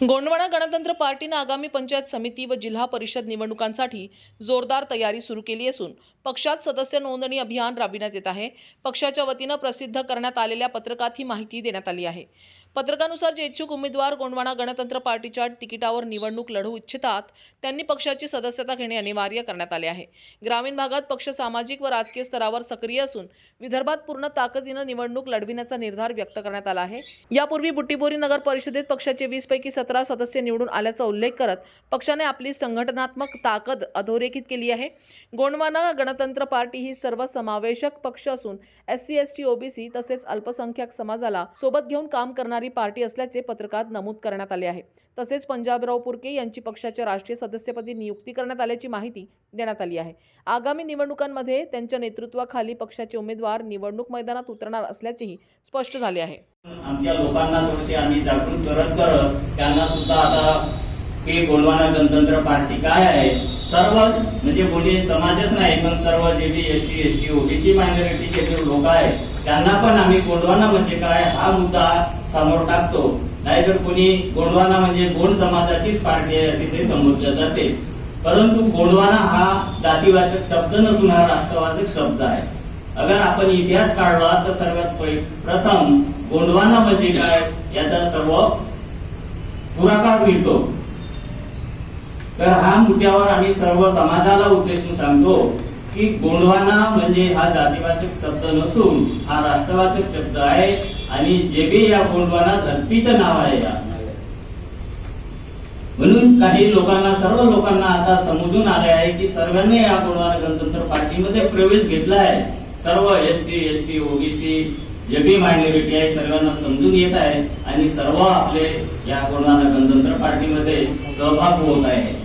गोंडवाना गणतंत्र पार्टीने आगामी पंचायत समिती व जिल्हा परिषद निवडणुकांसाठी जोरदार तयारी सुरू केली असून पक्षात सदस्य नोंदणी अभियान राबविण्यात येत आहे। पक्षाच्या वतीने प्रसिद्ध करण्यात आलेल्या पत्रकात ही माहिती देण्यात आली आहे। पत्रकानुसार जे इच्छुक उमेदवार गोंडवाना गणतंत्र पार्टीच्या तिकिटावर निवडणूक लढवू इच्छितात त्यांनी पक्षाची सदस्यता घेणे अनिवार्य करण्यात आले आहे। ग्रामीण भागात पक्ष सामाजिक व राजकीय स्तरावर सक्रिय असून विदर्भात पूर्ण ताकदीने निवडणूक लढविण्याचा निर्धार व्यक्त करण्यात आला आहे। यापूर्वी बुट्टीबोरी नगर परिषदेत पक्षाचे 20 पैकी 17 सदस्य निवडून आल्याचा उल्लेख करत पक्षाने आपली संघटनात्मक ताकद अधोरेखित केली आहे। गोंडवाना गणतंत्र पार्टी ही सर्वसमावेशक पक्ष असून SC ST OBC तसेच अल्पसंख्याक समाजाला सोबत घेऊन काम करणारी पार्टी असल्याचे पत्रकात नमूद करण्यात आले आहे। तसेच पंजाबराव पुरके यांची पक्षाच्या राष्ट्रीय सदस्यपदी नियुक्ती करण्यात आल्याची माहिती देण्यात आली आहे। आगामी निवडणुकांमध्ये त्यांच्या नेतृत्वाखाली पक्षाचे उमेदवार निवडणूक मैदानात उतरणार असल्याचेही स्पष्ट झाले आहे। आमच्या लोकांना थोडेसे आम्ही जागृत करत त्यांना सुद्धा आता की गोंडवाना गणतंत्र पार्टी काय आहे, सर्वच म्हणजे कोणी समाजच नाही पण सर्व जे बी SC ST OBC मायनॉरिटीचे जे लोक आहेत त्यांना पण आम्ही गोंडवाना म्हणजे काय हा मुद्दा समोर टाकतो। नाहीतर कोणी गोंडवाना म्हणजे गोंड समाजाचीच पार्टी आहे असे ते संबोधले जाते, परंतु गोंडवाना हा जातीवाचक शब्द नसून हा राष्ट्रवाचक शब्द आहे। अगर आपण इतिहास काढला तर सर्वात प्रथम गोंडवाना म्हणजे काय याचा सर्व पुरावा मिळतो। तर हा मुद्द्यावर आम्ही सर्व समाजाला उद्देशून सांगतो की गोंडवाना म्हणजे हा जातीवाचक शब्द नसून हा राष्ट्रवाचक शब्द आहे आणि जे बी या गोंडवाना धरतीचं नाव आहे। म्हणून काही लोकांना सर्व लोकांना आता समजून आले आहे की सर्वांनी या गोंडवाना गणतंत्र पार्टीमध्ये प्रवेश घेतला आहे। सर्व SC ST OBC जे बी मायनॉरिटी आहे सर्वांना समजून येत आहे आणि सर्व आपले या गोंडवाना गणतंत्र पार्टीमध्ये सहभाग होत आहे।